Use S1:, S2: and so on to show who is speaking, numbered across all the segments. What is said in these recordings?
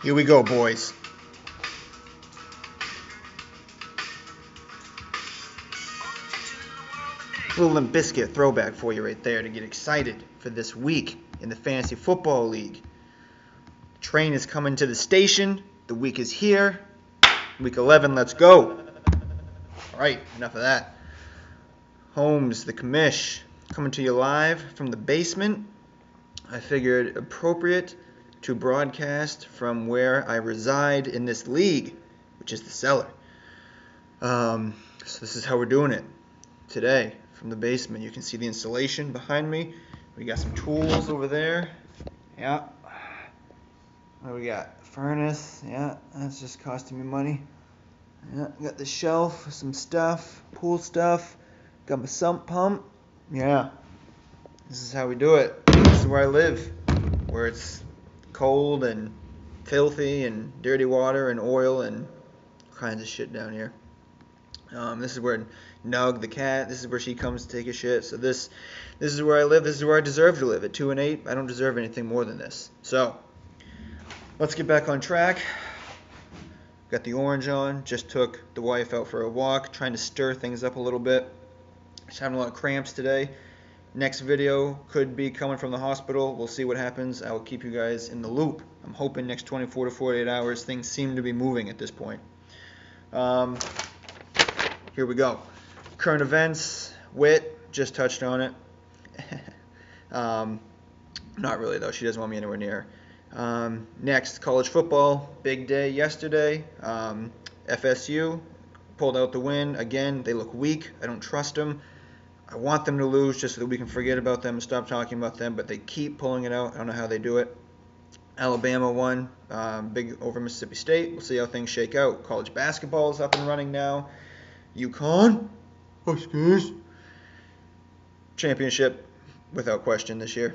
S1: Here we go, boys. Little Limp Bizkit throwback for you right there to get excited for this week in the Fantasy Football League. Train is coming to the station. The week is here. Week 11, let's go. All right, enough of that. Holmes, the commish, coming to you live from the basement. I figured appropriate to broadcast from where I reside in this league, which is the cellar. So this is how we're doing it today from the basement. You can see the installation behind me. We got some tools over there. Yeah. What do we got? Furnace. Yeah, that's just costing me money. Yeah, got the shelf, some stuff, pool stuff. Got my sump pump. Yeah. This is how we do it. This is where I live, where it's cold and filthy and dirty water and oil and all kinds of shit down here. This is where Nug, the cat, this is where she comes to take a shit. So this is where I live. This is where I deserve to live. At 2-8, I don't deserve anything more than this. So let's get back on track. Got the orange on. Just took the wife out for a walk, trying to stir things up a little bit. She's having a lot of cramps today. Next video could be coming from the hospital. We'll see what happens. I will keep you guys in the loop. I'm hoping next 24 to 48 hours things seem to be moving at this point. Here we go. Current events. Wit just touched on it. Not really though. She doesn't want me anywhere near. Next, college football. Big day yesterday. FSU pulled out the win. Again, they look weak. I don't trust them. I want them to lose just so that we can forget about them and stop talking about them, but they keep pulling it out. I don't know how they do it. Alabama won, big over Mississippi State. We'll see how things shake out. College basketball is up and running now. UConn, Huskies, championship without question this year.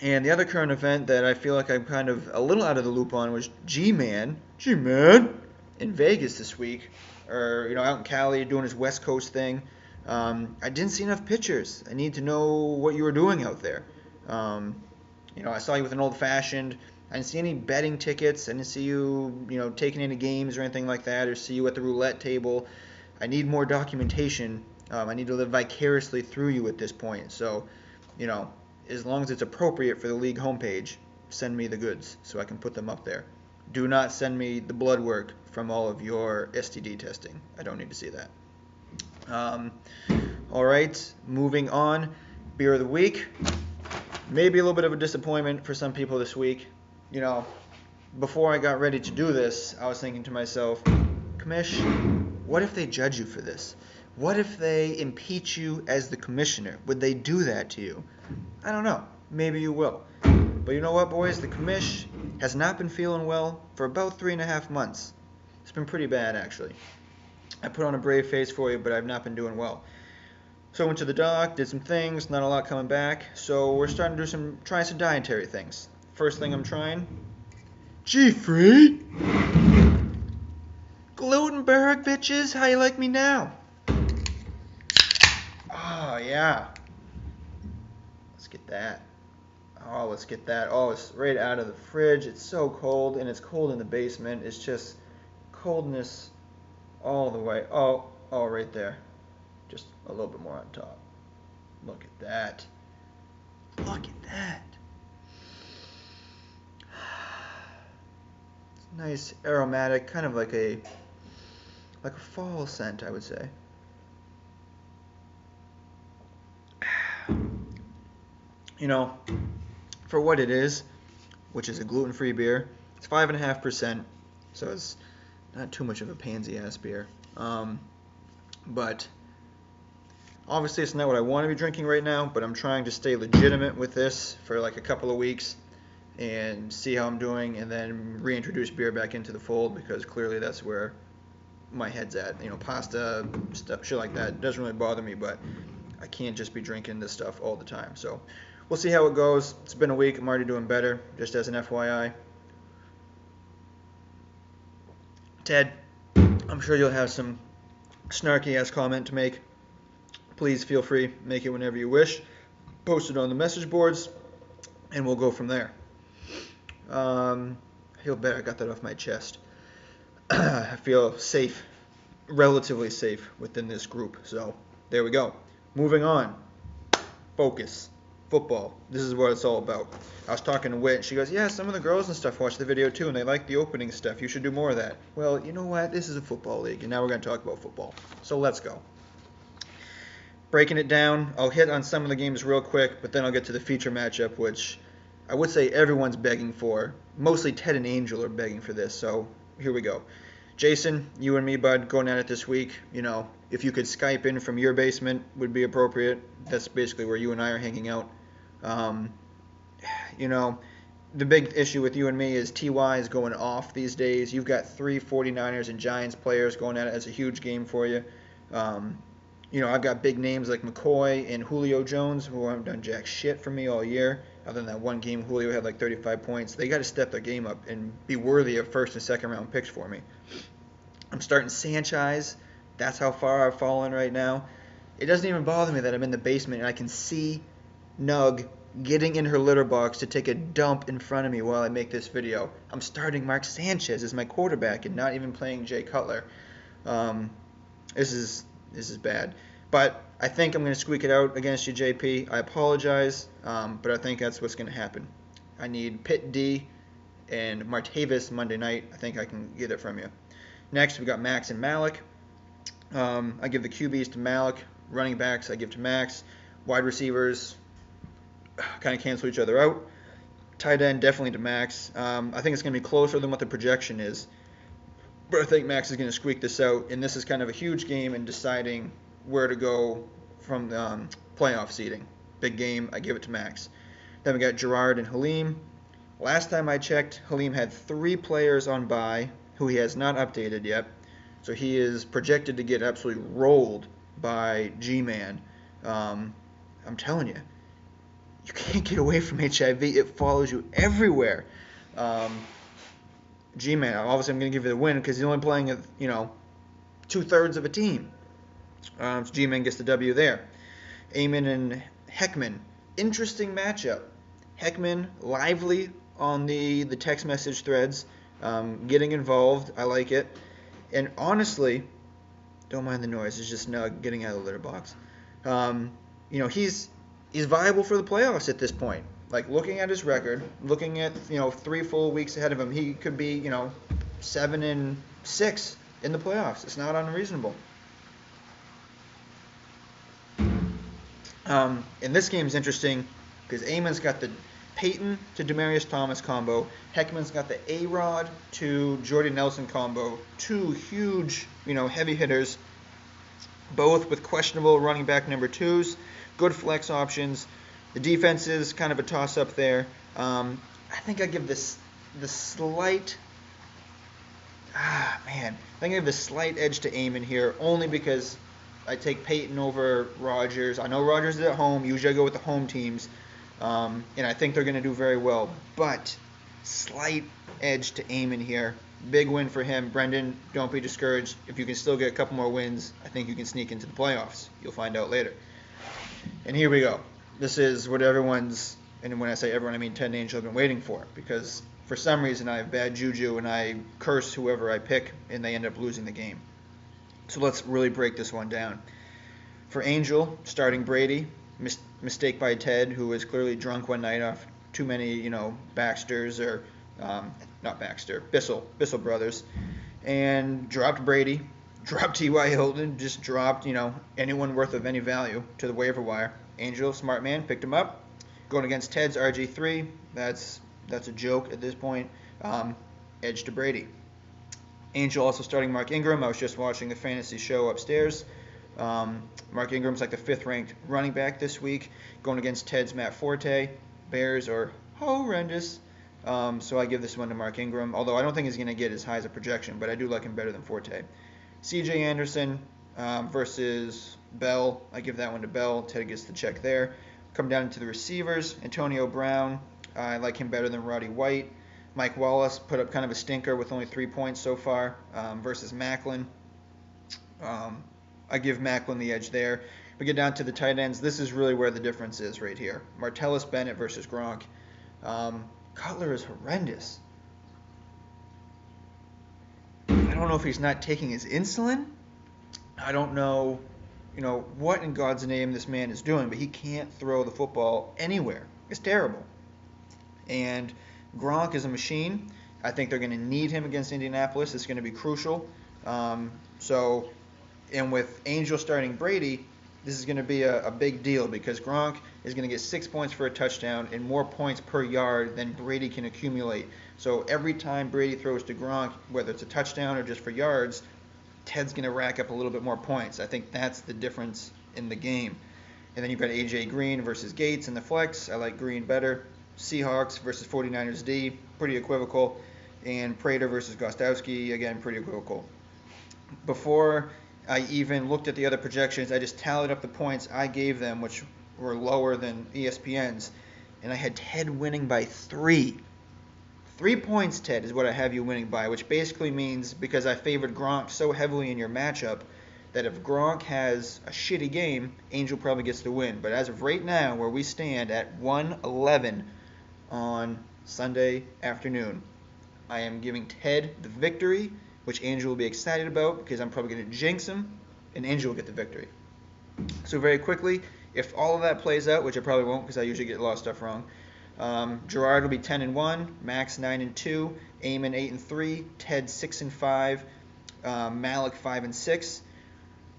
S1: And the other current event that I feel like I'm kind of a little out of the loop on was G-Man in Vegas this week, or out in Cali doing his West Coast thing. I didn't see enough pictures. I need to know what you were doing out there. I saw you with an old-fashioned. I didn't see any betting tickets. I didn't see you, taking any games or anything like that, or see you at the roulette table. I need more documentation. I need to live vicariously through you at this point. So, as long as it's appropriate for the league homepage, send me the goods so I can put them up there. Do not send me the blood work from all of your STD testing. I don't need to see that. All right, moving on. Beer of the week. Maybe a little bit of a disappointment for some people this week. Before I got ready to do this, I was thinking to myself, Commish, what if they judge you for this? What if they impeach you as the commissioner? Would they do that to you? I don't know. Maybe you will. But you know what, boys? The commish has not been feeling well for about 3.5 months. It's been pretty bad, actually. I put on a brave face for you, but I've not been doing well. So I went to the doc, did some things, not a lot coming back. So we're starting to try some dietary things. First thing I'm trying, G-free. Glutenberg, bitches, how you like me now? Oh, yeah. Let's get that. Oh, let's get that. Oh, it's right out of the fridge. It's so cold, and it's cold in the basement. It's just coldness all the way. Oh, right there. Just a little bit more on top. Look at that. Look at that. It's nice, aromatic, kind of like a fall scent, I would say. For what it is, which is a gluten-free beer, it's 5.5%, so it's not too much of a pansy-ass beer. But obviously it's not what I want to be drinking right now, but I'm trying to stay legitimate with this for like a couple of weeks and see how I'm doing, and then reintroduce beer back into the fold, because clearly that's where my head's at. Pasta, stuff, shit like that doesn't really bother me, but I can't just be drinking this stuff all the time. So we'll see how it goes. It's been a week. I'm already doing better, just as an FYI. Ted, I'm sure you'll have some snarky-ass comment to make. Please feel free. Make it whenever you wish. Post it on the message boards, and we'll go from there. I feel better. I got that off my chest. I feel safe, relatively safe within this group. So there we go. Moving on. Focus. Football. This is what it's all about. I was talking to Wit, and she goes, yeah, some of the girls and stuff watch the video too, and they like the opening stuff. You should do more of that. Well, you know what? This is a football league, and now we're going to talk about football. So let's go. Breaking it down, I'll hit on some of the games real quick, but then I'll get to the feature matchup, which I would say everyone's begging for. Mostly Ted and Angel are begging for this, so here we go. Jason, you and me, bud, going at it this week. You know, if you could Skype in from your basement, would be appropriate. That's basically where you and I are hanging out. You know, the big issue with you and me is Ty is going off these days. You've got 3 49ers and Giants players going at it. As a huge game for you. You know, I've got big names like McCoy and Julio Jones, who haven't done jack shit for me all year. Other than that one game, Julio had like 35 points. They got to step their game up and be worthy of first and second round picks for me. I'm starting Sanchez. That's how far I've fallen right now. It doesn't even bother me that I'm in the basement and I can see Nug getting in her litter box to take a dump in front of me while I make this video. I'm starting Mark Sanchez as my quarterback and not even playing Jay Cutler. This is bad. But I think I'm going to squeak it out against you, JP. I apologize, but I think that's what's going to happen. I need Pitt D and Martavis Monday night. I think I can get it from you. Next, we got Max and Malik. I give the QBs to Malik. Running backs, I give to Max. Wide receivers kind of cancel each other out. Tight end, definitely to Max. I think it's going to be closer than what the projection is. But I think Max is going to squeak this out. And this is kind of a huge game in deciding where to go from playoff seeding. Big game, I give it to Max. Then we got Gerard and Halim. Last time I checked, Halim had 3 players on bye who he has not updated yet. So he is projected to get absolutely rolled by G-Man. I'm telling you, you can't get away from HIV. It follows you everywhere. G-Man, obviously I'm going to give you the win because he's only playing, 2/3 of a team. So G-Man gets the W there. Eamon and Heckman. Interesting matchup. Heckman, lively on the text message threads. Getting involved. I like it. And honestly, don't mind the noise. It's just Nug getting out of the litter box. He's viable for the playoffs at this point. Like, looking at his record, looking at, 3 full weeks ahead of him, he could be, 7-6 in the playoffs. It's not unreasonable. And this game is interesting because Eamon's got the Peyton to Demaryius Thomas combo. Heckman's got the A-Rod to Jordy Nelson combo. 2 huge, heavy hitters, both with questionable running back number 2s. Good flex options. The defense is kind of a toss-up there. I think I give this the slight... I think I give the slight edge to Eamon here, only because I take Peyton over Rodgers. I know Rodgers is at home. Usually I go with the home teams. And I think they're going to do very well. But slight edge to Eamon here. Big win for him. Brendan, don't be discouraged. If you can still get a couple more wins, I think you can sneak into the playoffs. You'll find out later. And here we go. This is what everyone's, and when I say everyone, I mean Ted and Angel, have been waiting for. Because for some reason I have bad juju and I curse whoever I pick and they end up losing the game. So let's really break this one down. For Angel, starting Brady. Mistake by Ted, who was clearly drunk one night off too many, Baxters or not Baxter, Bissell brothers, and dropped Brady, dropped T.Y. Hilton, just dropped, anyone worth of any value to the waiver wire. Angel, smart man, picked him up. Going against Ted's RG3, that's a joke at this point. Edge to Brady. Angel also starting Mark Ingram. I was just watching the fantasy show upstairs. Mark Ingram's like the 5th ranked running back this week, going against Ted's Matt Forte. Bears are horrendous, so I give this one to Mark Ingram, although I don't think he's going to get as high as a projection, but I do like him better than Forte. C.J. Anderson versus Bell. I give that one to Bell. Ted gets the check there. Come down to the receivers. Antonio Brown. I like him better than Roddy White. Mike Wallace put up kind of a stinker with only 3 points so far versus Macklin. I give Macklin the edge there. We get down to the tight ends. This is really where the difference is right here. Martellus Bennett versus Gronk. Cutler is horrendous. don't know if he's not taking his insulin. I don't know, what in God's name this man is doing, but he can't throw the football anywhere. It's terrible. And Gronk is a machine. I think they're going to need him against Indianapolis. It's going to be crucial. And with Angel starting Brady, this is going to be a big deal because Gronk is going to get 6 points for a touchdown and more points per yard than Brady can accumulate. So every time Brady throws to Gronk, whether it's a touchdown or just for yards, Ted's going to rack up a little bit more points. I think that's the difference in the game. And then you've got A.J. Green versus Gates in the flex. I like Green better. Seahawks versus 49ers D, pretty equivocal. And Prater versus Gostowski, again, pretty equivocal. Before I even looked at the other projections, I just tallied up the points I gave them, which were lower than ESPN's, and I had Ted winning by 3. 3 points, Ted, is what I have you winning by, which basically means because I favored Gronk so heavily in your matchup that if Gronk has a shitty game, Angel probably gets the win. But as of right now, where we stand at 1:11 on Sunday afternoon, I am giving Ted the victory, which Angel will be excited about because I'm probably going to jinx him, and Angel will get the victory. So very quickly, if all of that plays out, which I probably won't because I usually get a lot of stuff wrong, Gerard will be 10-1, Max 9-2, Eamon 8-3, Ted 6-5, Malik 5-6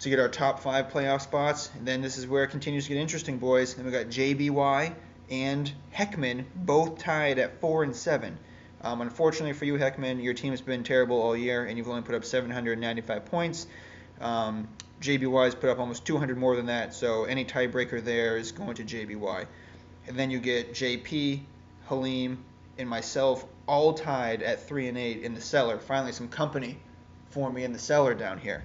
S1: to get our top 5 playoff spots. And then this is where it continues to get interesting, boys. And we got JBY and Heckman both tied at 4-7. Unfortunately for you, Heckman, your team's been terrible all year, and you've only put up 795 points. JBY's put up almost 200 more than that, so any tiebreaker there is going to JBY. And then you get JP, Halim, and myself all tied at 3-8 in the cellar. Finally, some company for me in the cellar down here.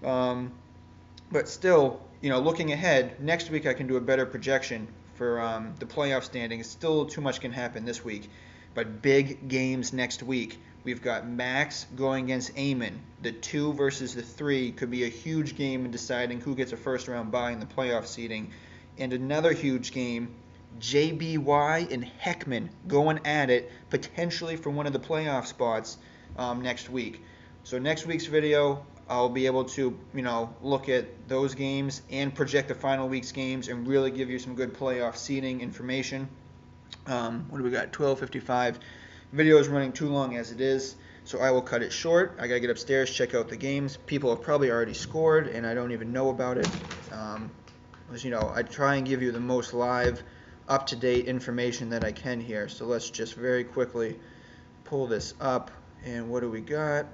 S1: But still, looking ahead, next week I can do a better projection for the playoff standings. Still too much can happen this week. But big games next week. We've got Max going against Eamon. The 2 versus the 3 could be a huge game in deciding who gets a first-round bye in the playoff seeding. And another huge game, JBY and Heckman going at it, potentially for one of the playoff spots next week. So next week's video, I'll be able to, look at those games and project the final week's games and really give you some good playoff seeding information. What do we got? 12:55. Video is running too long as it is, so I will cut it short. I gotta get upstairs, check out the games. People have probably already scored, and I don't even know about it. As I try and give you the most live, up-to-date information that I can here. So let's just very quickly pull this up. And what do we got?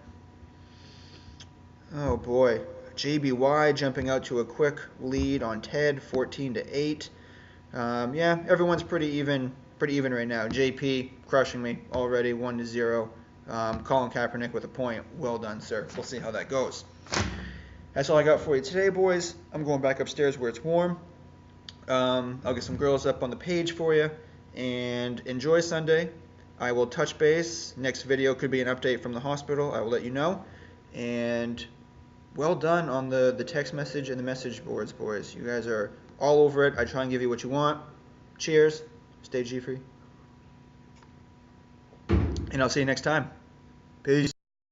S1: Oh boy, JBY jumping out to a quick lead on Ted, 14-8. Yeah, everyone's pretty even right now. JP crushing me already, 1-0. Colin Kaepernick with a point. Well done, sir. We'll see how that goes. That's all I got for you today, boys. I'm going back upstairs where it's warm. I'll get some girls up on the page for you. And enjoy Sunday. I will touch base. Next video could be an update from the hospital. I will let you know. And well done on the text message and the message boards, boys. You guys are all over it. I try and give you what you want. Cheers. Stay G-free. And I'll see you next time. Peace.